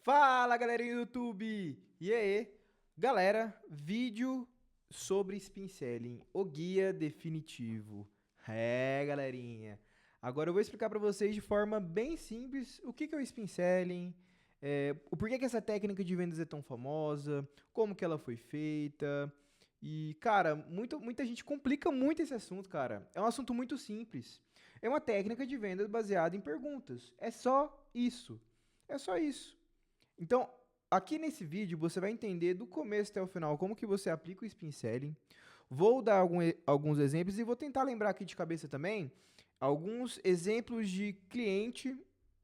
Fala, galerinha do YouTube! E aí? Galera, vídeo sobre spin selling, o guia definitivo. Galerinha. Agora eu vou explicar para vocês de forma bem simples o que é o spin selling, o porquê que essa técnica de vendas é tão famosa, como que ela foi feita. E, cara, muita gente complica muito esse assunto, cara. É um assunto muito simples. É uma técnica de vendas baseada em perguntas. É só isso. É só isso. Então, aqui nesse vídeo você vai entender do começo até o final como que você aplica o spin selling. Vou dar alguns exemplos e vou tentar lembrar aqui de cabeça também alguns exemplos de cliente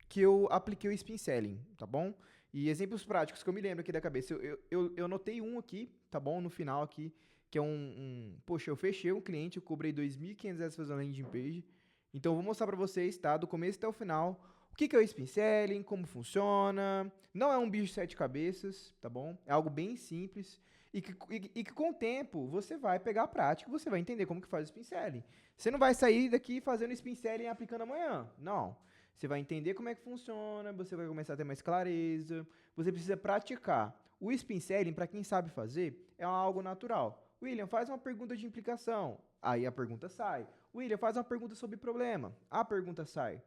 que eu apliquei o spin selling, tá bom? E exemplos práticos que eu me lembro aqui da cabeça. Eu anotei um aqui, tá bom? No final aqui, que é poxa, eu fechei um cliente, eu cobrei R$ 2.500 fazendo landing page. Então, eu vou mostrar para vocês, tá? Do começo até o final, o que é o spin selling, como funciona. Não é um bicho de sete cabeças, tá bom? É algo bem simples e que com o tempo você vai pegar a prática, você vai entender como que faz o spin selling. Você não vai sair daqui fazendo spin selling e aplicando amanhã. Não. Você vai entender como é que funciona, você vai começar a ter mais clareza, você precisa praticar. O spin selling, para quem sabe fazer, é algo natural. William, faz uma pergunta de implicação. Aí a pergunta sai. William, faz uma pergunta sobre problema. A pergunta sai.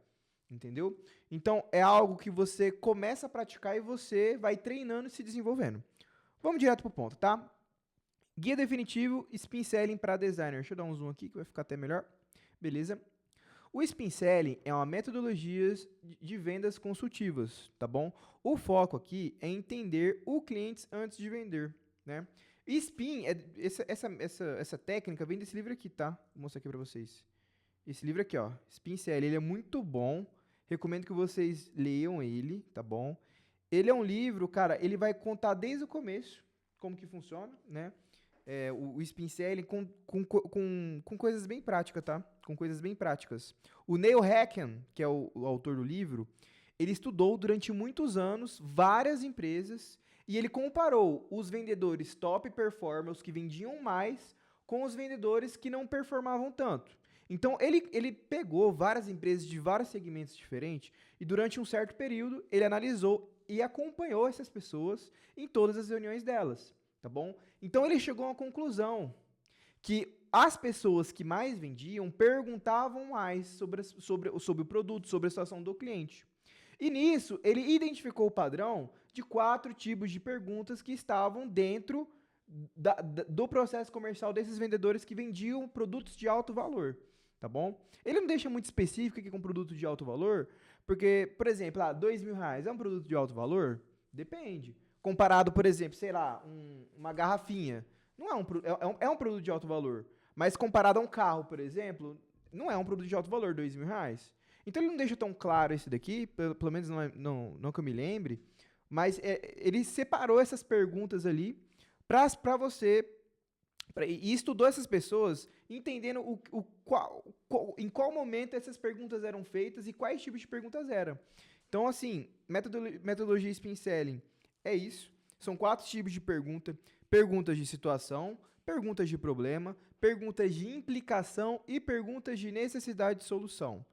Entendeu? Então, é algo que você começa a praticar e você vai treinando e se desenvolvendo. Vamos direto pro ponto, tá? Guia definitivo, spin selling para designer. Deixa eu dar um zoom aqui que vai ficar até melhor. Beleza? O spin selling é uma metodologia de vendas consultivas, tá bom? O foco aqui é entender o cliente antes de vender, né? Spin, essa técnica vem desse livro aqui, tá? Vou mostrar aqui para vocês. Esse livro aqui, ó, Spin Selling, ele é muito bom. Recomendo que vocês leiam ele, tá bom? Ele é um livro, cara, ele vai contar desde o começo como que funciona, né? O Spin Selling com coisas bem práticas, tá? Com coisas bem práticas. O Neil Hacken, que é o autor do livro, ele estudou durante muitos anos várias empresas e ele comparou os vendedores top performers, os que vendiam mais, com os vendedores que não performavam tanto. Então, ele pegou várias empresas de vários segmentos diferentes e durante um certo período ele analisou e acompanhou essas pessoas em todas as reuniões delas, tá bom? Então, ele chegou a uma conclusão que as pessoas que mais vendiam perguntavam mais sobre o produto, sobre a situação do cliente. E nisso, ele identificou o padrão de 4 tipos de perguntas que estavam dentro do processo comercial desses vendedores que vendiam produtos de alto valor, tá bom? Ele não deixa muito específico aqui com produto de alto valor, porque, por exemplo, R$ 2.000 é um produto de alto valor? Depende. Comparado, por exemplo, sei lá, uma garrafinha, não é um produto de alto valor, mas comparado a um carro, por exemplo, não é um produto de alto valor, R$ 2.000. Então ele não deixa tão claro esse daqui, pelo menos não que eu me lembre, mas ele separou essas perguntas ali para você e estudou essas pessoas entendendo em qual momento essas perguntas eram feitas e quais tipos de perguntas eram. Então, assim, metodologia Spin Selling é isso. São 4 tipos de pergunta: perguntas de situação, perguntas de problema, perguntas de implicação e perguntas de necessidade de solução.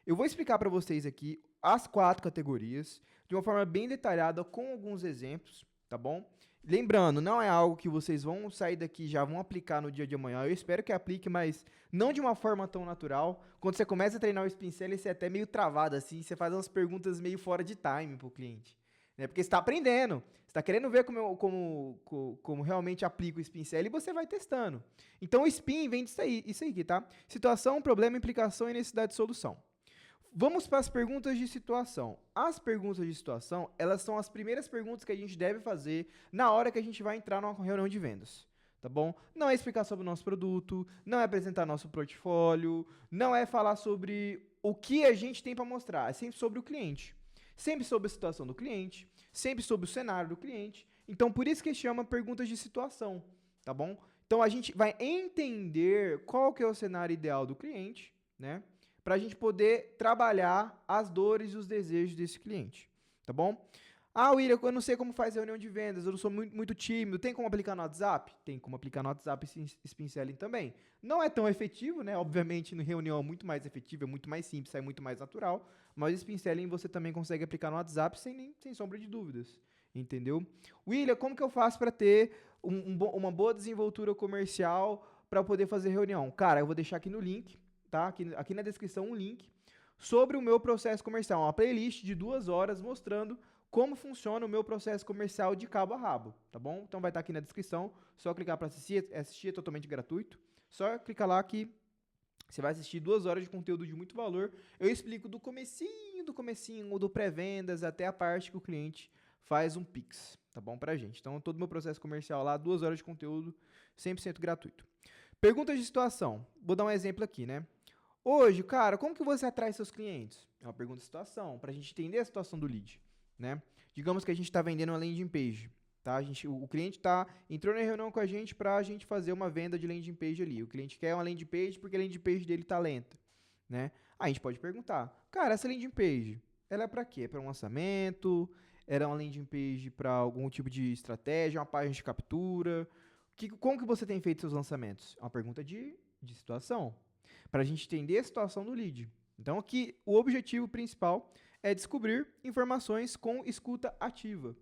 Eu vou explicar para vocês aqui as 4 categorias de uma forma bem detalhada com alguns exemplos, tá bom? Lembrando, não é algo que vocês vão sair daqui e já vão aplicar no dia de amanhã. Eu espero que aplique, mas não de uma forma tão natural. Quando você começa a treinar o spin selling, você é até meio travado assim, você faz umas perguntas meio fora de time pro cliente, né? Porque você está aprendendo, você está querendo ver como realmente aplica o spin selling e você vai testando. Então o spin vem disso aí, isso aí aqui, tá? Situação, problema, implicação e necessidade de solução. Vamos para as perguntas de situação. As perguntas de situação, elas são as primeiras perguntas que a gente deve fazer na hora que a gente vai entrar numa reunião de vendas, tá bom? Não é explicar sobre o nosso produto, não é apresentar nosso portfólio, não é falar sobre o que a gente tem para mostrar, é sempre sobre o cliente. Sempre sobre a situação do cliente, sempre sobre o cenário do cliente. Então, por isso que chama perguntas de situação, tá bom? Então, a gente vai entender qual que é o cenário ideal do cliente, né? Para a gente poder trabalhar as dores e os desejos desse cliente, tá bom? William, eu não sei como faz reunião de vendas, eu não sou muito tímido, tem como aplicar no WhatsApp? Tem como aplicar no WhatsApp e Spin Selling também. Não é tão efetivo, né? Obviamente, no reunião é muito mais efetivo, é muito mais simples, é muito mais natural, mas o Spin Selling você também consegue aplicar no WhatsApp sem sombra de dúvidas. entendeu? William, como que eu faço para ter uma boa desenvoltura comercial para poder fazer reunião? Cara, eu vou deixar aqui no link, tá? Aqui na descrição um link sobre o meu processo comercial, uma playlist de 2 horas mostrando como funciona o meu processo comercial de cabo a rabo, tá bom? Então vai estar aqui na descrição, só clicar para assistir é totalmente gratuito. Só clicar lá que você vai assistir 2 horas de conteúdo de muito valor. Eu explico do comecinho, do pré-vendas até a parte que o cliente faz um Pix, tá bom, pra gente. Então, todo o meu processo comercial lá, 2 horas de conteúdo, 100% gratuito. Perguntas de situação. Vou dar um exemplo aqui, né? Hoje, cara, como que você atrai seus clientes? É uma pergunta de situação, pra gente entender a situação do lead, né? Digamos que a gente está vendendo uma landing page, tá? O cliente entrou na reunião com a gente para a gente fazer uma venda de landing page ali. O cliente quer uma landing page porque a landing page dele está lenta, né? Aí a gente pode perguntar, cara, essa landing page, ela é para quê? É para um lançamento? Era uma landing page para algum tipo de estratégia, uma página de captura? Como que você tem feito seus lançamentos? É uma pergunta de situação, para a gente entender a situação do lead. Então aqui o objetivo principal é descobrir informações com escuta ativa.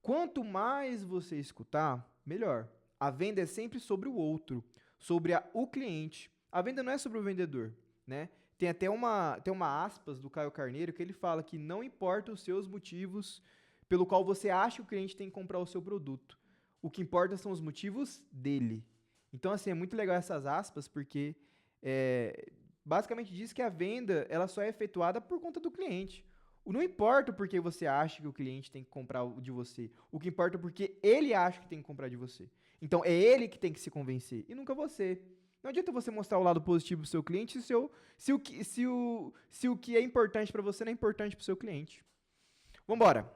Quanto mais você escutar, melhor. A venda é sempre sobre o outro, sobre o cliente. A venda não é sobre o vendedor, né? Tem até uma aspas do Caio Carneiro que ele fala que não importa os seus motivos pelo qual você acha que o cliente tem que comprar o seu produto. O que importa são os motivos dele. Então, assim, é muito legal essas aspas porque basicamente diz que a venda ela só é efetuada por conta do cliente. Não importa o porquê você acha que o cliente tem que comprar de você. O que importa é porque ele acha que tem que comprar de você. Então, é ele que tem que se convencer e nunca você. Não adianta você mostrar o lado positivo do seu cliente se o que é importante para você não é importante para o seu cliente. Vambora.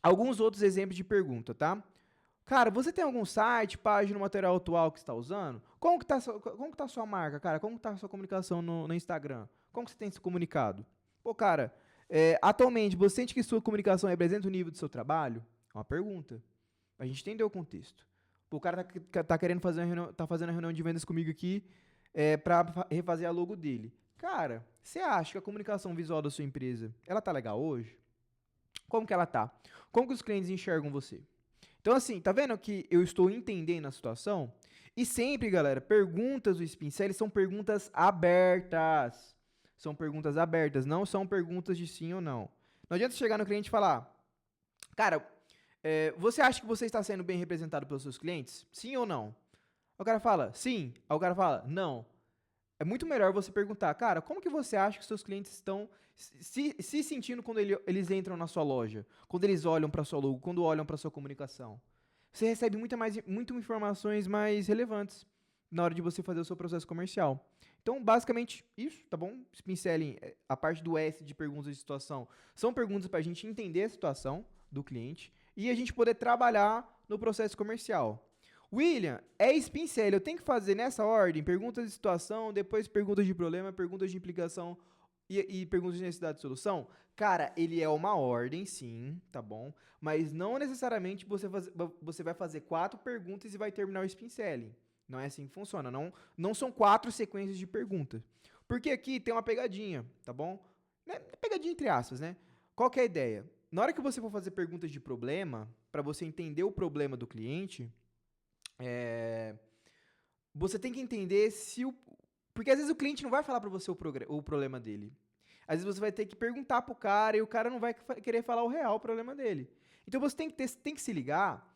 Alguns outros exemplos de pergunta, tá? Cara, você tem algum site, página, material atual que você está usando? Como que tá a sua marca, cara? Como que tá a sua comunicação no Instagram? Como que você tem se comunicado? Pô, cara, atualmente, você sente que sua comunicação representa o nível do seu trabalho? É uma pergunta. A gente entender o contexto. Pô, o cara tá querendo fazer uma reunião, tá fazendo uma reunião de vendas comigo aqui para refazer a logo dele. Cara, você acha que a comunicação visual da sua empresa, ela tá legal hoje? Como que ela tá? Como que os clientes enxergam você? Então, assim, tá vendo que eu estou entendendo a situação? E sempre, galera, perguntas do Spincelli são perguntas abertas. São perguntas abertas, não são perguntas de sim ou não. Não adianta chegar no cliente e falar, cara, você acha que você está sendo bem representado pelos seus clientes? Sim ou não? O cara fala, sim. Aí o cara fala, não. É muito melhor você perguntar, cara, como que você acha que seus clientes estão se sentindo quando eles entram na sua loja? Quando eles olham para sua logo, quando olham para sua comunicação? Você recebe muitas informações mais relevantes na hora de você fazer o seu processo comercial. Então, basicamente, isso, tá bom? Spincelling, a parte do S de perguntas de situação, são perguntas para a gente entender a situação do cliente e a gente poder trabalhar no processo comercial. William, é Spincelli, eu tenho que fazer nessa ordem, perguntas de situação, depois perguntas de problema, perguntas de implicação e perguntas de necessidade de solução? Cara, ele é uma ordem, sim, tá bom? Mas não necessariamente você vai fazer 4 perguntas e vai terminar o Spincelling. Não é assim que funciona, não são 4 sequências de perguntas. Porque aqui tem uma pegadinha, tá bom? Pegadinha entre aspas, né? Qual que é a ideia? Na hora que você for fazer perguntas de problema, para você entender o problema do cliente, você tem que entender porque às vezes o cliente não vai falar para você o problema dele. Às vezes você vai ter que perguntar pro cara e o cara não vai querer falar o real problema dele. Então você tem que se ligar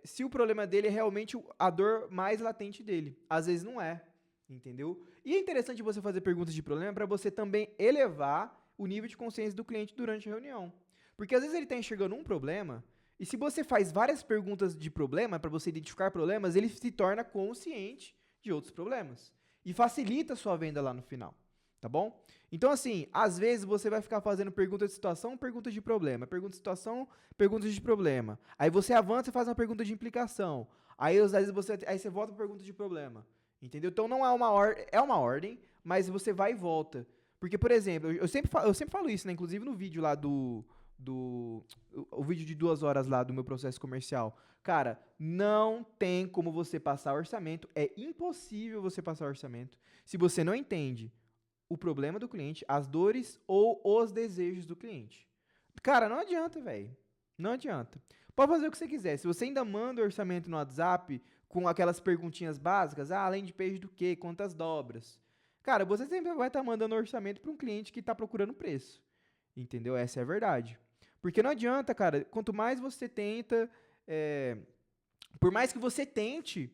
se o problema dele é realmente a dor mais latente dele. Às vezes não é, entendeu? E é interessante você fazer perguntas de problema para você também elevar o nível de consciência do cliente durante a reunião. Porque às vezes ele está enxergando um problema e se você faz várias perguntas de problema para você identificar problemas, ele se torna consciente de outros problemas e facilita a sua venda lá no final, tá bom? Então, assim, às vezes você vai ficar fazendo pergunta de situação, pergunta de problema, pergunta de situação, pergunta de problema. Aí você avança e faz uma pergunta de implicação. Aí, às vezes, você volta para pergunta de problema. Entendeu? Então, não é uma ordem, é uma ordem, mas você vai e volta. Porque, por exemplo, eu sempre falo isso, né? Inclusive no vídeo lá o vídeo de 2 horas lá do meu processo comercial. Cara, não tem como você passar orçamento. É impossível você passar orçamento se você não entende o problema do cliente, as dores ou os desejos do cliente. Cara, não adianta, velho. Não adianta. Pode fazer o que você quiser. Se você ainda manda o orçamento no WhatsApp com aquelas perguntinhas básicas, além de page do quê? Quantas dobras? Cara, você sempre vai estar mandando orçamento para um cliente que está procurando preço. Entendeu? Essa é a verdade. Porque não adianta, cara, quanto mais você tenta, é, por mais que você tente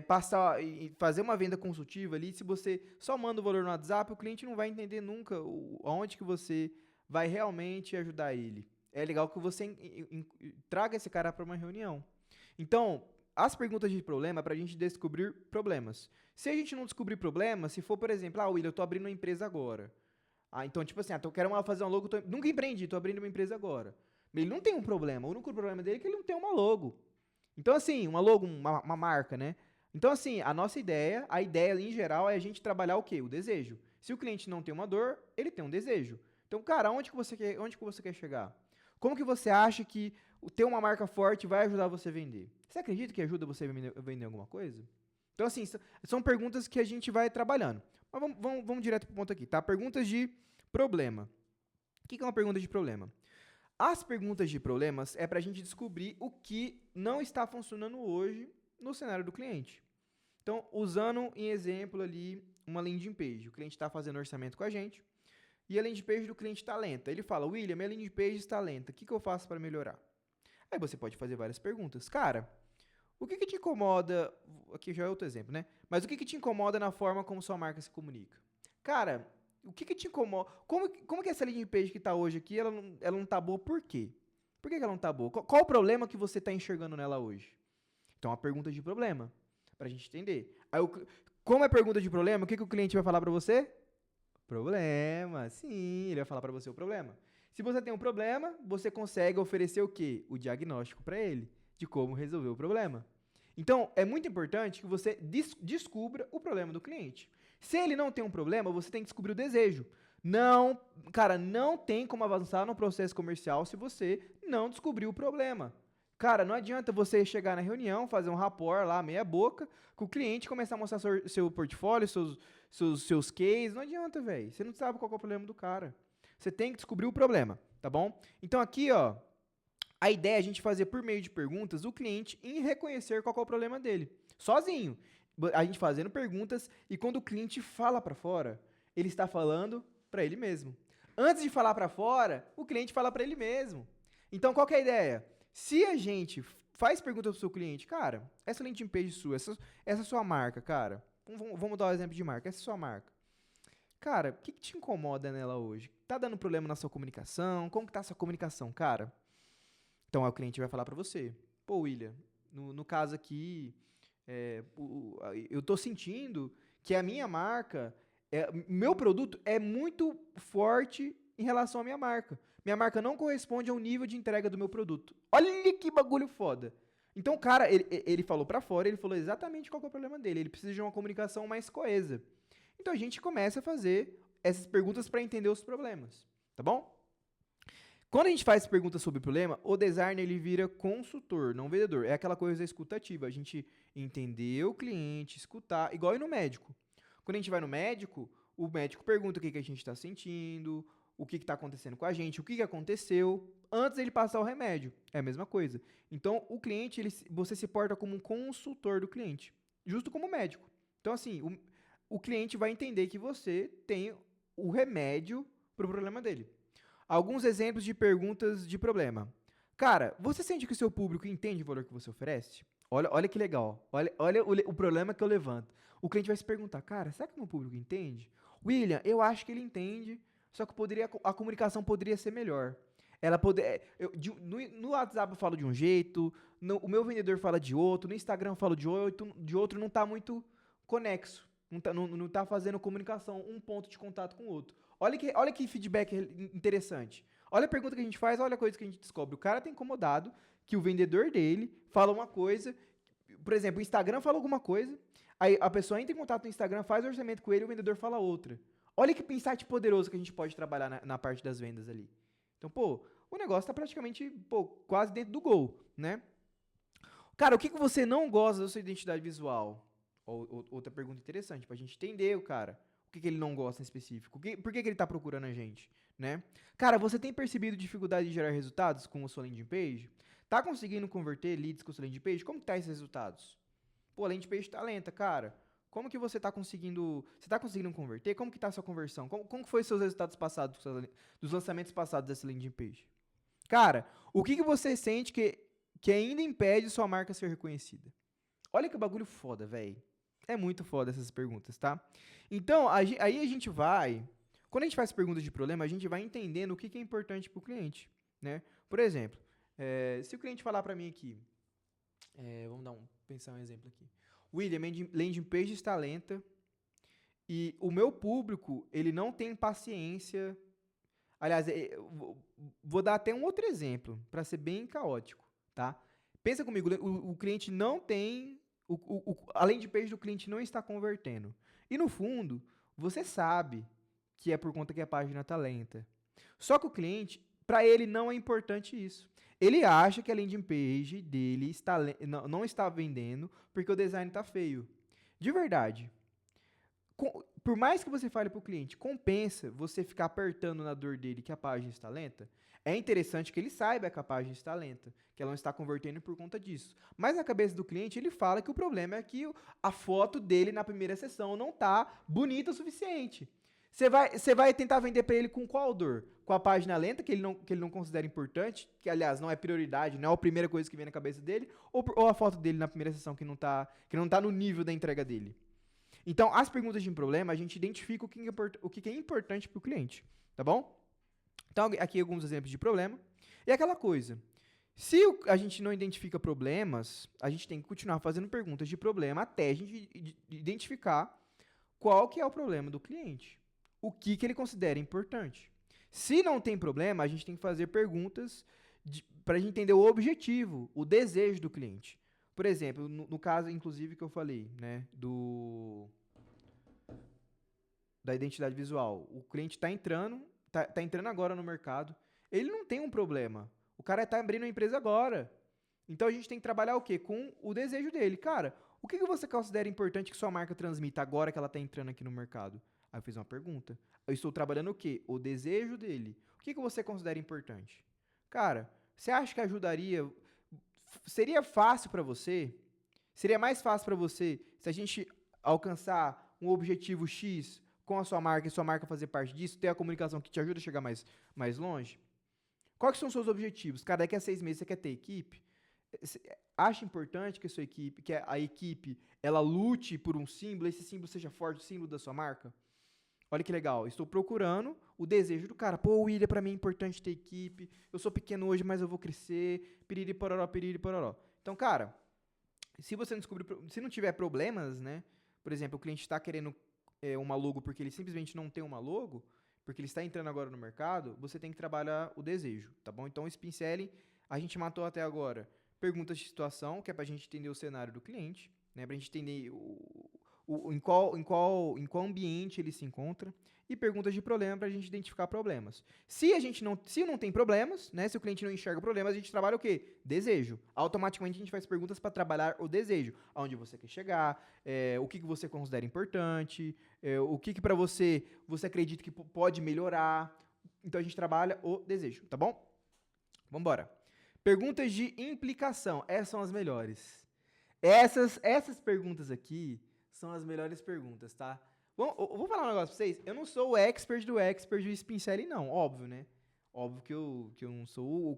passar e fazer uma venda consultiva ali, se você só manda o valor no WhatsApp, o cliente não vai entender nunca aonde que você vai realmente ajudar ele. É legal que você traga esse cara para uma reunião. Então, as perguntas de problema é para a gente descobrir problemas. Se a gente não descobrir problemas, se for, por exemplo, William, eu tô abrindo uma empresa agora. Então, tipo assim, eu quero fazer uma logo, nunca empreendi, tô abrindo uma empresa agora. Ele não tem um problema, o único problema dele é que ele não tem uma logo. Então, assim, uma logo, uma marca, né? Então, assim, a ideia em geral é a gente trabalhar o quê? O desejo. Se o cliente não tem uma dor, ele tem um desejo. Então, cara, onde que você quer chegar? Como que você acha que ter uma marca forte vai ajudar você a vender? Você acredita que ajuda você a vender alguma coisa? Então, assim, são perguntas que a gente vai trabalhando. Mas vamos direto pro ponto aqui, tá? Perguntas de problema. O que é uma pergunta de problema? As perguntas de problemas é para a gente descobrir o que não está funcionando hoje no cenário do cliente. Então, usando em exemplo ali uma landing page. O cliente está fazendo orçamento com a gente e a landing page do cliente está lenta. Ele fala, William, minha landing page está lenta. O que eu faço para melhorar? Aí você pode fazer várias perguntas. Cara, o que te incomoda? Aqui já é outro exemplo, né? Mas o que te incomoda na forma como sua marca se comunica? Cara, o que te incomoda? Como que essa landing page que está hoje aqui, ela não tá boa por quê? Por que ela não tá boa? Qual o problema que você está enxergando nela hoje? Então, uma pergunta de problema, pra gente entender. Aí, como é pergunta de problema, o que o cliente vai falar pra você? Problema, sim, ele vai falar pra você o problema. Se você tem um problema, você consegue oferecer o quê? O diagnóstico pra ele, de como resolver o problema. Então, é muito importante que você descubra o problema do cliente. Se ele não tem um problema, você tem que descobrir o desejo. Não, cara, não tem como avançar no processo comercial se você não descobrir o problema. Cara, não adianta você chegar na reunião, fazer um rapport lá, meia boca, com o cliente, começar a mostrar seu portfólio, seus cases. Não adianta, velho. Você não sabe qual é o problema do cara. Você tem que descobrir o problema, tá bom? Então aqui, ó, a ideia é a gente fazer por meio de perguntas o cliente em reconhecer qual é o problema dele. Sozinho. A gente fazendo perguntas e quando o cliente fala para fora, ele está falando para ele mesmo. Antes de falar para fora, o cliente fala para ele mesmo. Então qual que é a ideia? Se a gente faz pergunta pro seu cliente, cara, essa landing page sua, essa sua marca, cara, vamos dar um exemplo de marca, essa sua marca. Cara, o que te incomoda nela hoje? Tá dando problema na sua comunicação? Como que tá a sua comunicação, cara? Então, o cliente vai falar para você. Pô, William, no caso aqui, eu tô sentindo que a minha marca, meu produto é muito forte em relação à minha marca. Minha marca não corresponde ao nível de entrega do meu produto. Olha que bagulho foda. Então, o cara, ele falou pra fora, ele falou exatamente qual que é o problema dele. Ele precisa de uma comunicação mais coesa. Então, a gente começa a fazer essas perguntas para entender os problemas, tá bom? Quando a gente faz perguntas sobre o problema, o designer ele vira consultor, não vendedor. É aquela coisa escutativa. A gente entender o cliente, escutar, igual ir no médico. Quando a gente vai no médico, o médico pergunta o que a gente está sentindo, o que está acontecendo com a gente, o que aconteceu, antes dele passar o remédio. É a mesma coisa. Então, o cliente, você se porta como um consultor do cliente, justo como médico. Então, assim, o cliente vai entender que você tem o remédio para o problema dele. Alguns exemplos de perguntas de problema. Cara, você sente que o seu público entende o valor que você oferece? Olha que legal. Olha o problema que eu levanto. O cliente vai se perguntar, cara, será que o meu público entende? William, eu acho que ele entende, só que a comunicação poderia ser melhor. Ela no WhatsApp eu falo de um jeito, o meu vendedor fala de outro, no Instagram eu falo de outro, não está muito conexo. Não tá fazendo comunicação, um ponto de contato com o outro. Olha que feedback interessante. Olha a pergunta que a gente faz, olha a coisa que a gente descobre. O cara tá incomodado que o vendedor dele fala uma coisa. Por exemplo, o Instagram fala alguma coisa, aí a pessoa entra em contato no Instagram, faz o orçamento com ele e o vendedor fala outra. Olha que insight poderoso que a gente pode trabalhar na parte das vendas ali. Então, pô, o negócio tá praticamente, quase dentro do gol, né? Cara, o que você não gosta da sua identidade visual? Outra pergunta interessante, pra gente entender o cara. O que ele não gosta em específico? Por que ele tá procurando a gente? né? Cara, você tem percebido dificuldade de gerar resultados com a sua landing page? Tá conseguindo converter leads com a sua landing page? Como que tá esses resultados? Pô, a landing page tá lenta, cara. Como que você tá conseguindo... Você tá conseguindo converter? Como que tá a sua conversão? Como que foi os seus resultados passados, dos lançamentos passados dessa landing page? Cara, o que você sente que ainda impede sua marca ser reconhecida? Olha que bagulho foda, velho. É muito foda essas perguntas, tá? Então, aí a gente vai... Quando a gente faz perguntas de problema, a gente vai entendendo o que é importante para o cliente, né? Por exemplo, se o cliente falar para mim aqui... pensar um exemplo aqui. William, landing page está lenta e o meu público, ele não tem paciência. Aliás, vou dar até um outro exemplo, para ser bem caótico, tá? Pensa comigo, o cliente não tem... a landing page do cliente não está convertendo. E no fundo, você sabe que é por conta que a página está lenta. Só que o cliente, para ele não é importante isso. Ele acha que a landing page dele não está vendendo porque o design está feio. De verdade, por mais que você fale para o cliente, compensa você ficar apertando na dor dele que a página está lenta? É interessante que ele saiba que a página está lenta, que ela não está convertendo por conta disso. Mas na cabeça do cliente, ele fala que o problema é que a foto dele na primeira sessão não está bonita o suficiente. Você vai tentar vender para ele com qual dor? Com a página lenta, que ele não considera importante, que aliás não é prioridade, não é a primeira coisa que vem na cabeça dele, ou a foto dele na primeira sessão que não tá no nível da entrega dele? Então, as perguntas de problema, a gente identifica o que é importante para o cliente, tá bom? Então, aqui alguns exemplos de problema. E aquela coisa, se a gente não identifica problemas, a gente tem que continuar fazendo perguntas de problema até a gente identificar qual que é o problema do cliente. O que ele considera importante. Se não tem problema, a gente tem que fazer perguntas para a gente entender o objetivo, o desejo do cliente. Por exemplo, no caso, inclusive, que eu falei, né, da identidade visual. O cliente está entrando, tá entrando agora no mercado. Ele não tem um problema. O cara está abrindo uma empresa agora. Então a gente tem que trabalhar o quê? Com o desejo dele. Cara, o que você considera importante que sua marca transmita agora que ela está entrando aqui no mercado? Aí eu fiz uma pergunta. Eu estou trabalhando o quê? O desejo dele. O que você considera importante? Cara, você acha que ajudaria? Seria fácil para você? Seria mais fácil para você se a gente alcançar um objetivo X com a sua marca e sua marca fazer parte disso, ter a comunicação que te ajuda a chegar mais longe? Quais são os seus objetivos? Cara, daqui a 6 meses você quer ter equipe? Acha importante que a sua equipe, que a equipe, ela lute por um símbolo, esse símbolo seja forte, o símbolo da sua marca? Olha que legal, estou procurando o desejo do cara. Pô, William, pra mim é importante ter equipe, eu sou pequeno hoje, mas eu vou crescer, piriri pororó, piriri pororó. Então, cara, se você não descobrir, se não tiver problemas, né? Por exemplo, o cliente está querendo uma logo porque ele simplesmente não tem uma logo, porque ele está entrando agora no mercado, você tem que trabalhar o desejo, tá bom? Então, o Spin Selling, a gente matou até agora perguntas de situação, que é para a gente entender o cenário do cliente, né? Para a gente entender em qual ambiente ele se encontra, e perguntas de problema para a gente identificar problemas. Se não tem problemas, né? Se o cliente não enxerga problemas, a gente trabalha o quê? Desejo. Automaticamente a gente faz perguntas para trabalhar o desejo. Aonde você quer chegar, o que você considera importante, o que para você acredita que pode melhorar. Então a gente trabalha o desejo, tá bom? Vamos embora. Perguntas de implicação. Essas são as melhores. Essas perguntas aqui são as melhores perguntas, tá? Bom, eu vou falar um negócio pra vocês. Eu não sou o expert do Spin Selling, não. Óbvio, né? Óbvio que eu não sou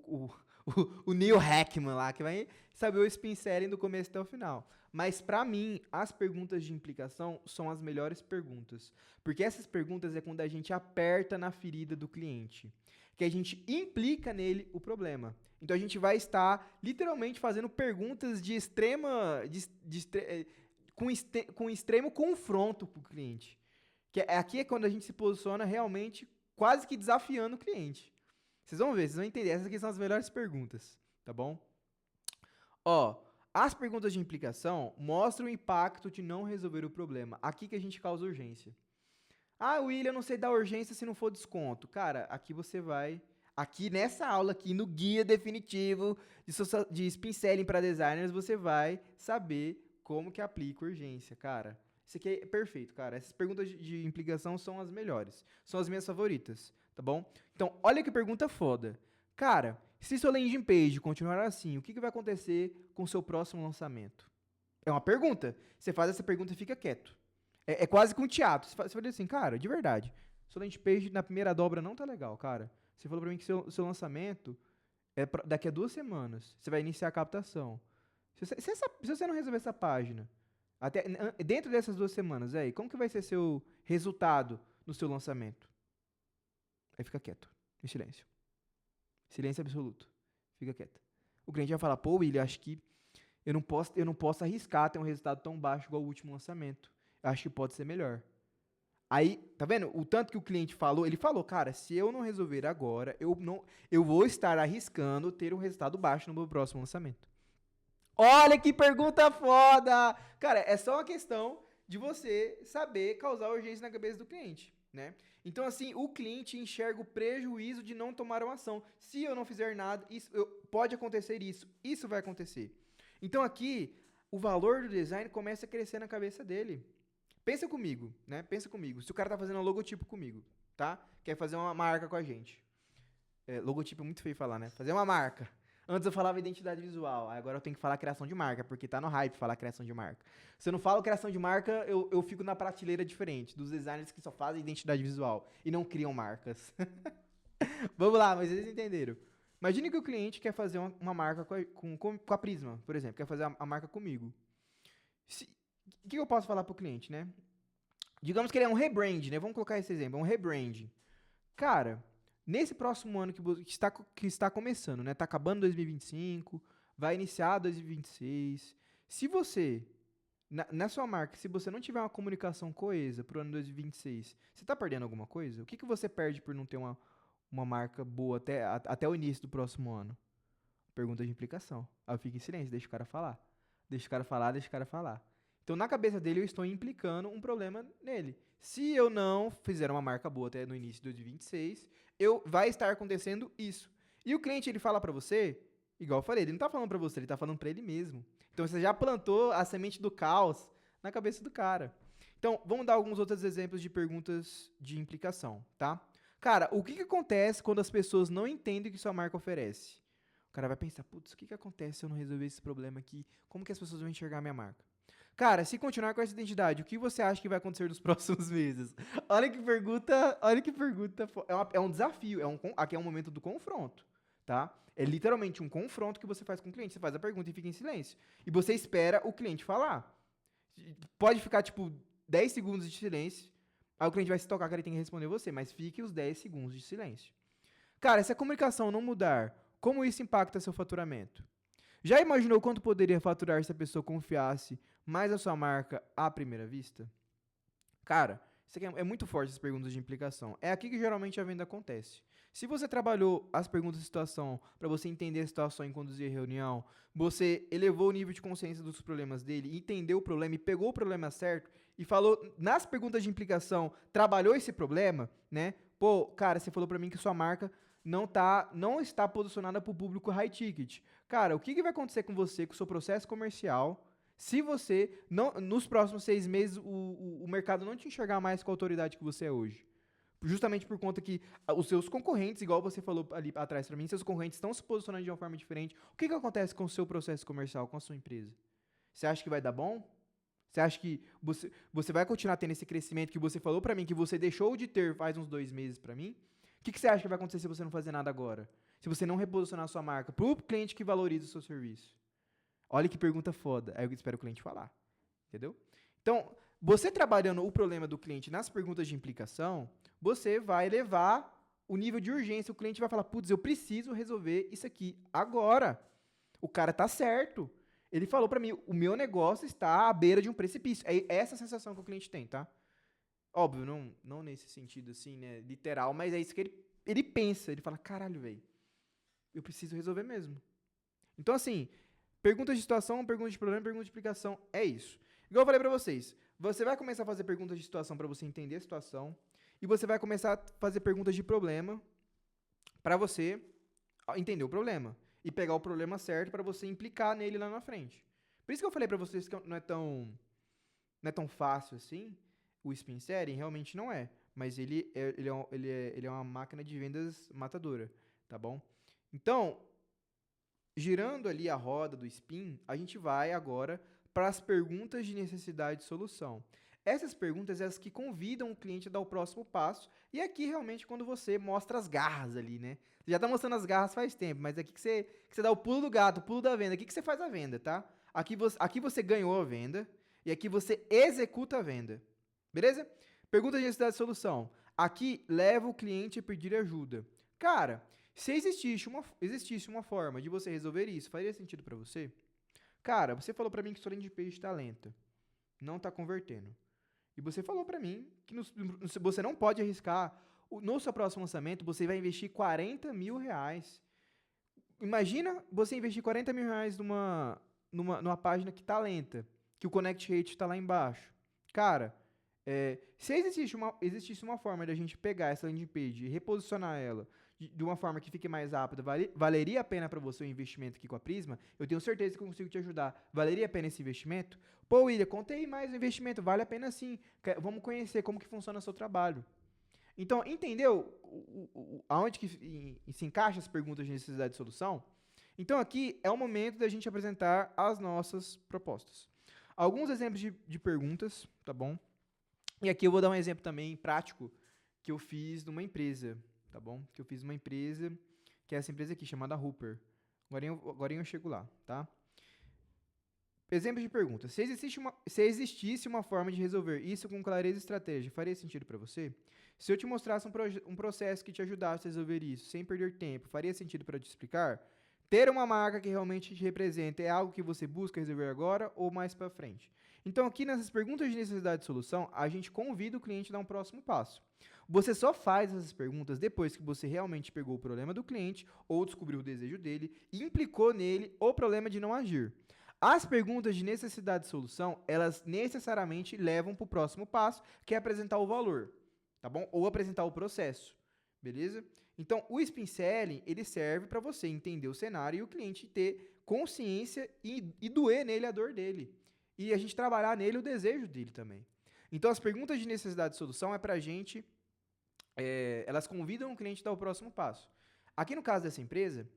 o Neil Hackman lá, que vai saber o Spin Selling do começo até o final. Mas, pra mim, as perguntas de implicação são as melhores perguntas. Porque essas perguntas é quando a gente aperta na ferida do cliente. Que a gente implica nele o problema. Então, a gente vai estar, literalmente, fazendo perguntas de extrema... com extremo confronto para o cliente. Aqui é quando a gente se posiciona realmente quase que desafiando o cliente. Vocês vão ver, vocês vão entender. Essas aqui são as melhores perguntas, tá bom? Ó, as perguntas de implicação mostram o impacto de não resolver o problema. Aqui que a gente causa urgência. Ah, William, eu não sei dar urgência se não for desconto. Cara, aqui você vai... Aqui nessa aula, aqui no guia definitivo de Spin Selling para designers, você vai saber como que aplica urgência, cara. Isso aqui é perfeito, cara. Essas perguntas de implicação são as melhores. São as minhas favoritas, tá bom? Então, olha que pergunta foda. Cara, se sua landing page continuar assim, o que vai acontecer com o seu próximo lançamento? É uma pergunta. Você faz essa pergunta e fica quieto. É quase que um teatro. Você fala assim, cara, de verdade, sua landing page na primeira dobra não tá legal, cara. Você falou pra mim que seu lançamento daqui a 2 semanas. Você vai iniciar a captação. Se você não resolver essa página, dentro dessas 2 semanas, aí, como que vai ser seu resultado no seu lançamento? Aí fica quieto, em silêncio. Silêncio absoluto. Fica quieto. O cliente vai falar, pô, William, acho que eu não posso arriscar ter um resultado tão baixo igual o último lançamento. Eu acho que pode ser melhor. Aí, tá vendo? O tanto que o cliente falou, ele falou, cara, se eu não resolver agora, eu vou estar arriscando ter um resultado baixo no meu próximo lançamento. Olha que pergunta foda! Cara, é só uma questão de você saber causar urgência na cabeça do cliente, né? Então, assim, o cliente enxerga o prejuízo de não tomar uma ação. Se eu não fizer nada, pode acontecer isso. Isso vai acontecer. Então, aqui, o valor do design começa a crescer na cabeça dele. Pensa comigo, né? Pensa comigo. Se o cara tá fazendo um logotipo comigo, tá? Quer fazer uma marca com a gente. Logotipo é muito feio falar, né? Fazer uma marca. Antes eu falava identidade visual, agora eu tenho que falar criação de marca, porque tá no hype falar criação de marca. Se eu não falo criação de marca, eu fico na prateleira diferente dos designers que só fazem identidade visual e não criam marcas. Vamos lá, mas eles entenderam. Imagine que o cliente quer fazer uma marca com a Prisma, por exemplo, quer fazer a marca comigo. O que eu posso falar pro cliente, né? Digamos que ele é um rebrand, né? Vamos colocar esse exemplo, é um rebrand. Cara, nesse próximo ano que está começando, né? Tá acabando 2025, vai iniciar 2026. Se você, na sua marca, se você não tiver uma comunicação coesa pro ano 2026, você tá perdendo alguma coisa? O que você perde por não ter uma marca boa até o início do próximo ano? Pergunta de implicação. Aí eu fico em silêncio, deixa o cara falar. Deixa o cara falar, deixa o cara falar. Então, na cabeça dele, eu estou implicando um problema nele. Se eu não fizer uma marca boa até no início de 2026, vai estar acontecendo isso. E o cliente, ele fala pra você, igual eu falei, ele não tá falando pra você, ele tá falando pra ele mesmo. Então, você já plantou a semente do caos na cabeça do cara. Então, vamos dar alguns outros exemplos de perguntas de implicação, tá? Cara, o que acontece quando as pessoas não entendem o que sua marca oferece? O cara vai pensar, putz, o que acontece se eu não resolver esse problema aqui? Como que as pessoas vão enxergar a minha marca? Cara, se continuar com essa identidade, o que você acha que vai acontecer nos próximos meses? Olha que pergunta, olha que pergunta. É um desafio, aqui é um momento do confronto, tá? É literalmente um confronto que você faz com o cliente. Você faz a pergunta e fica em silêncio. E você espera o cliente falar. Pode ficar, tipo, 10 segundos de silêncio. Aí o cliente vai se tocar que ele tem que responder você, mas fique os 10 segundos de silêncio. Cara, se a comunicação não mudar, como isso impacta seu faturamento? Já imaginou quanto poderia faturar se a pessoa confiasse mais a sua marca à primeira vista? Cara, isso aqui é muito forte, essas perguntas de implicação. É aqui que geralmente a venda acontece. Se você trabalhou as perguntas de situação para você entender a situação e conduzir a reunião, você elevou o nível de consciência dos problemas dele, entendeu o problema e pegou o problema certo e falou nas perguntas de implicação, trabalhou esse problema, né? Pô, cara, você falou para mim que sua marca não está posicionada para o público high ticket. Cara, o que vai acontecer com você, com o seu processo comercial, se você, nos próximos 6 meses, o mercado não te enxergar mais com a autoridade que você é hoje? Justamente por conta que os seus concorrentes, igual você falou ali atrás para mim, seus concorrentes estão se posicionando de uma forma diferente. O que acontece com o seu processo comercial, com a sua empresa? Você acha que vai dar bom? Você acha que você vai continuar tendo esse crescimento que você falou para mim, que você deixou de ter faz uns 2 meses para mim? O que você acha que vai acontecer se você não fazer nada agora? Se você não reposicionar a sua marca para o cliente que valoriza o seu serviço? Olha que pergunta foda. Aí eu espero o cliente falar. Entendeu? Então, você trabalhando o problema do cliente nas perguntas de implicação, você vai levar o nível de urgência. O cliente vai falar, putz, eu preciso resolver isso aqui agora. O cara tá certo. Ele falou para mim, o meu negócio está à beira de um precipício. É essa a sensação que o cliente tem, tá? Óbvio, não nesse sentido assim, né, literal, mas é isso que ele pensa. Ele fala, caralho, velho, eu preciso resolver mesmo. Então, assim, pergunta de situação, pergunta de problema, pergunta de explicação, é isso. Igual eu falei pra vocês, você vai começar a fazer perguntas de situação pra você entender a situação, e você vai começar a fazer perguntas de problema pra você entender o problema, e pegar o problema certo pra você implicar nele lá na frente. Por isso que eu falei pra vocês que não é tão fácil assim, o spin selling, realmente não é. mas ele é uma máquina de vendas matadora, tá bom? Então, girando ali a roda do spin, a gente vai agora para as perguntas de necessidade e solução. Essas perguntas são as que convidam o cliente a dar o próximo passo, e aqui realmente quando você mostra as garras ali, né? Você já está mostrando as garras faz tempo, mas aqui que você dá o pulo do gato, o pulo da venda, aqui que você faz a venda, tá? Aqui você ganhou a venda, e aqui você executa a venda, beleza? Pergunta de necessidade e solução. Aqui leva o cliente a pedir ajuda. Cara, se existisse uma forma de você resolver isso, faria sentido para você? Cara, você falou para mim que sua landing page está lenta, não está convertendo. E você falou para mim que você não pode arriscar. No seu próximo lançamento, você vai investir R$ 40.000. Imagina você investir R$ 40.000 numa página que está lenta, que o connect rate está lá embaixo. Cara, se existisse uma forma de a gente pegar essa landing page e reposicionar ela de uma forma que fique mais rápida, valeria a pena para você o investimento aqui com a Prisma? Eu tenho certeza que eu consigo te ajudar. Valeria a pena esse investimento? Pô, William, contei mais o investimento. Vale a pena sim. Vamos conhecer como que funciona o seu trabalho. Então, entendeu aonde que se encaixa as perguntas de necessidade e solução? Então, aqui é o momento da gente apresentar as nossas propostas. Alguns exemplos de perguntas, tá bom? E aqui eu vou dar um exemplo também prático que eu fiz numa empresa, tá bom? Que eu fiz numa empresa, que é essa empresa aqui, chamada Hooper. Agora eu chego lá, tá? Exemplo de pergunta. Se existisse uma forma de resolver isso com clareza e estratégia, faria sentido para você? Se eu te mostrasse um processo que te ajudasse a resolver isso, sem perder tempo, faria sentido para te explicar? Ter uma marca que realmente te representa é algo que você busca resolver agora ou mais para frente? Então, aqui nessas perguntas de necessidade e solução, a gente convida o cliente a dar um próximo passo. Você só faz essas perguntas depois que você realmente pegou o problema do cliente ou descobriu o desejo dele e implicou nele o problema de não agir. As perguntas de necessidade e solução, elas necessariamente levam para o próximo passo, que é apresentar o valor, tá bom? Ou apresentar o processo, beleza? Então, o spin selling, ele serve para você entender o cenário e o cliente ter consciência e doer nele a dor dele. E a gente trabalhar nele o desejo dele também. Então, as perguntas de necessidade e solução é para a gente, elas convidam o cliente a dar o próximo passo. Aqui no caso dessa empresa,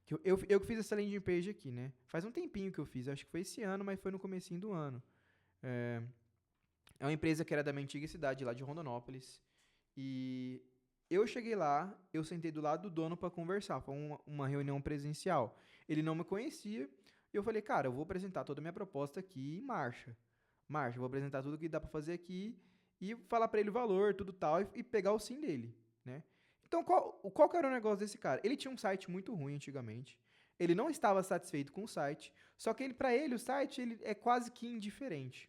que eu fiz essa landing page aqui, né? Faz um tempinho que eu fiz, acho que foi esse ano, mas foi no comecinho do ano. É uma empresa que era da minha antiga cidade, lá de Rondonópolis. E eu cheguei lá, eu sentei do lado do dono para conversar, foi uma reunião presencial. Ele não me conhecia, e eu falei, cara, eu vou apresentar toda a minha proposta aqui em marcha. Marcha, eu vou apresentar tudo que dá para fazer aqui e falar para ele o valor, tudo tal, e pegar o sim dele, né? Então, qual que era o negócio desse cara? Ele tinha um site muito ruim antigamente. Ele não estava satisfeito com o site, só que para ele o site ele é quase que indiferente.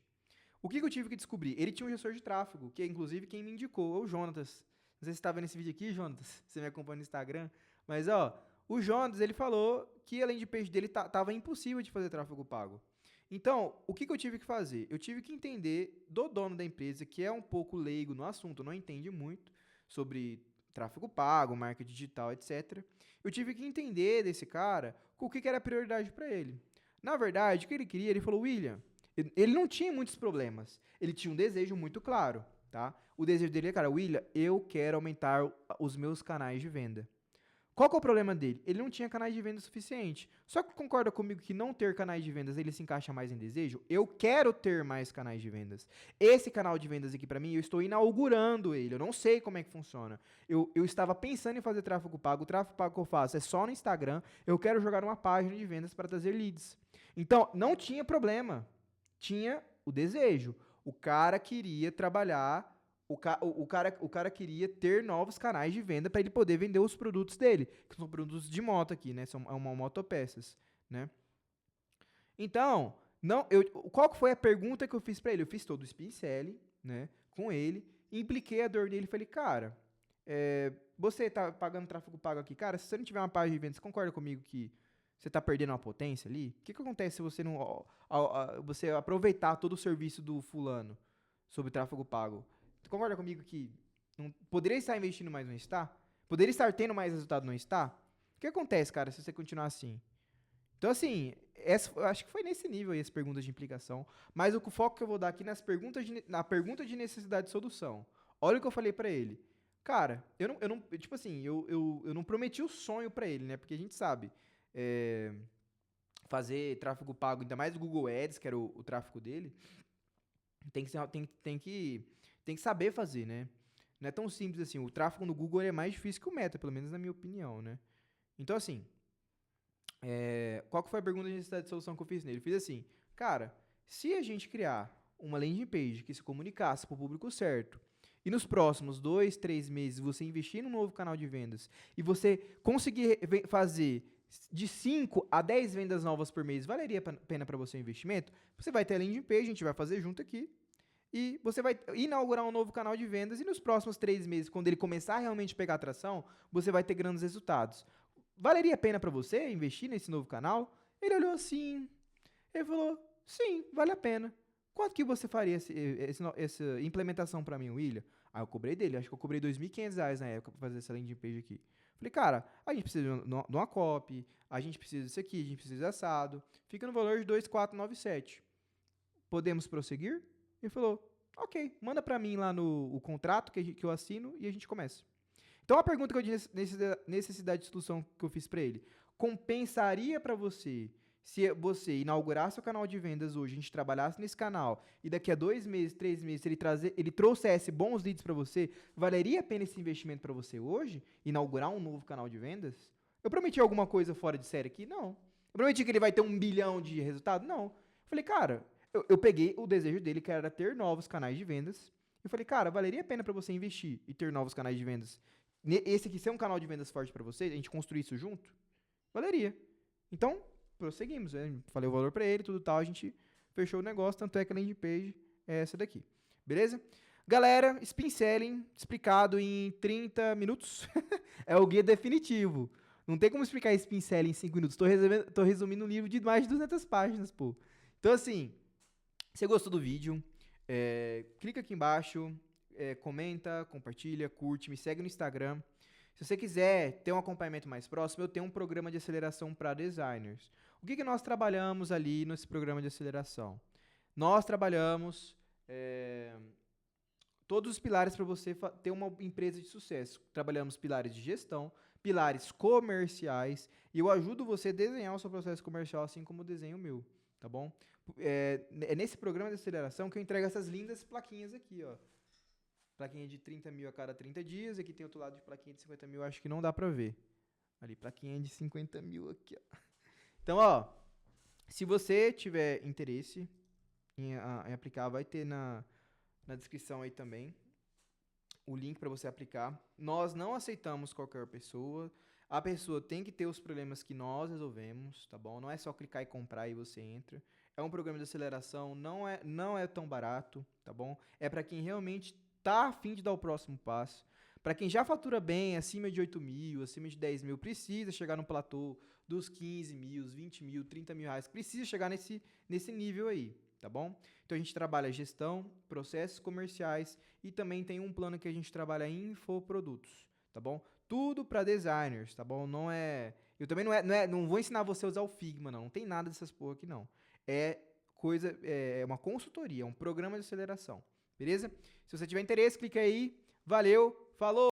O que eu tive que descobrir? Ele tinha um gestor de tráfego, que é inclusive quem me indicou, é o Jonatas. Não sei se você está vendo esse vídeo aqui, Jonatas, você me acompanha no Instagram, mas ó, o Jonatas, ele falou que a landing page dele estava impossível de fazer tráfego pago. Então, o que eu tive que fazer? Eu tive que entender do dono da empresa, que é um pouco leigo no assunto, não entende muito sobre tráfego pago, marca digital, etc. Eu tive que entender desse cara o que era prioridade para ele. Na verdade, o que ele queria, ele falou, William, ele não tinha muitos problemas, ele tinha um desejo muito claro, tá? O desejo dele é, cara, William, eu quero aumentar os meus canais de venda. Qual que é o problema dele? Ele não tinha canais de venda suficiente. Só que concorda comigo que não ter canais de vendas, ele se encaixa mais em desejo? Eu quero ter mais canais de vendas. Esse canal de vendas aqui para mim, eu estou inaugurando ele. Eu não sei como é que funciona. Eu estava pensando em fazer tráfego pago. O tráfego pago que eu faço é só no Instagram. Eu quero jogar uma página de vendas para trazer leads. Então, não tinha problema. Tinha o desejo. O cara queria trabalhar... O cara queria ter novos canais de venda para ele poder vender os produtos dele, que são produtos de moto aqui, né? São uma motopeças, né? Então, qual que foi a pergunta que eu fiz para ele? Eu fiz todo o spin selling, né? Com ele, impliquei a dor dele e falei, cara, você tá pagando tráfego pago aqui, cara, se você não tiver uma página de venda, você concorda comigo que você está perdendo uma potência ali? O que acontece se você não você aproveitar todo o serviço do fulano sobre tráfego pago? Tu concorda comigo que não, poderia estar investindo mais, não está? Poderia estar tendo mais resultado, não está? O que acontece, cara, se você continuar assim? Então, assim, eu acho que foi nesse nível aí as perguntas de implicação. Mas o foco que eu vou dar aqui na pergunta de necessidade e solução. Olha o que eu falei pra ele. Cara, tipo assim, eu não prometi o sonho pra ele, né? Porque a gente sabe, é, fazer tráfego pago, ainda mais o Google Ads, que era o tráfego dele, tem que saber fazer, né? Não é tão simples assim. O tráfego no Google é mais difícil que o Meta, pelo menos na minha opinião, né? Então, assim, qual que foi a pergunta de necessidade de solução que eu fiz nele? Eu fiz assim, cara, se a gente criar uma landing page que se comunicasse para o público certo, e nos próximos 2, 3 meses você investir num novo canal de vendas e você conseguir fazer de 5 a 10 vendas novas por mês, valeria a pena para você o investimento? Você vai ter a landing page, a gente vai fazer junto aqui, e você vai inaugurar um novo canal de vendas e nos próximos 3 meses, quando ele começar a realmente pegar atração, você vai ter grandes resultados. Valeria a pena para você investir nesse novo canal? Ele olhou assim, ele falou, sim, vale a pena. Quanto que você faria essa implementação para mim, William? Aí eu cobrei dele, acho que eu cobrei R$ 2.500 na época para fazer essa landing page aqui. Falei, cara, a gente precisa de uma copy, a gente precisa disso aqui, a gente precisa de assado. Fica no valor de 2.497. Podemos prosseguir? Ele falou, ok, manda para mim lá no o contrato que eu assino e a gente começa. Então a pergunta que eu disse, necessidade de solução que eu fiz para ele, compensaria para você se você inaugurasse o canal de vendas hoje, a gente trabalhasse nesse canal e daqui a 2 meses, 3 meses, ele trouxesse bons leads para você, valeria a pena esse investimento para você hoje? Inaugurar um novo canal de vendas? Eu prometi alguma coisa fora de série aqui? Não. Eu prometi que ele vai ter 1 bilhão de resultado? Não. Eu falei, cara, eu peguei o desejo dele, que era ter novos canais de vendas. Eu falei, cara, valeria a pena para você investir e ter novos canais de vendas? Esse aqui ser um canal de vendas forte para você, a gente construir isso junto? Valeria. Então, prosseguimos. Né? Falei o valor para ele, tudo tal, a gente fechou o negócio, tanto é que a landing page é essa daqui. Beleza? Galera, Spin Selling explicado em 30 minutos é o guia definitivo. Não tem como explicar Spin Selling em 5 minutos. Tô resumindo um livro de mais de 200 páginas, pô. Então, assim, você gostou do vídeo, clica aqui embaixo, comenta, compartilha, curte, me segue no Instagram. Se você quiser ter um acompanhamento mais próximo, eu tenho um programa de aceleração para designers. O que nós trabalhamos ali nesse programa de aceleração? Nós trabalhamos todos os pilares para você ter uma empresa de sucesso. Trabalhamos pilares de gestão, pilares comerciais, e eu ajudo você a desenhar o seu processo comercial assim como eu desenho o meu, tá bom? É nesse programa de aceleração que eu entrego essas lindas plaquinhas aqui, ó. Plaquinha de 30 mil a cada 30 dias. Aqui tem outro lado de plaquinha de 50 mil, acho que não dá pra ver. Ali, plaquinha de 50 mil aqui, ó. Então, ó, se você tiver interesse em aplicar, vai ter na descrição aí também o link para você aplicar. Nós não aceitamos qualquer pessoa. A pessoa tem que ter os problemas que nós resolvemos, tá bom? Não é só clicar e comprar e você entra. É um programa de aceleração, não é tão barato, tá bom? É para quem realmente tá a fim de dar o próximo passo. Para quem já fatura bem, acima de 8 mil, acima de 10 mil, precisa chegar no platô dos 15 mil, 20 mil, 30 mil reais. Precisa chegar nesse nível aí, tá bom? Então a gente trabalha gestão, processos comerciais e também tem um plano que a gente trabalha em infoprodutos, tá bom? Tudo para designers, tá bom? Não é. Eu também não vou ensinar você a usar o Figma, não. Não tem nada dessas porra aqui, não. É uma consultoria, é um programa de aceleração. Beleza? Se você tiver interesse, clica aí. Valeu, falou!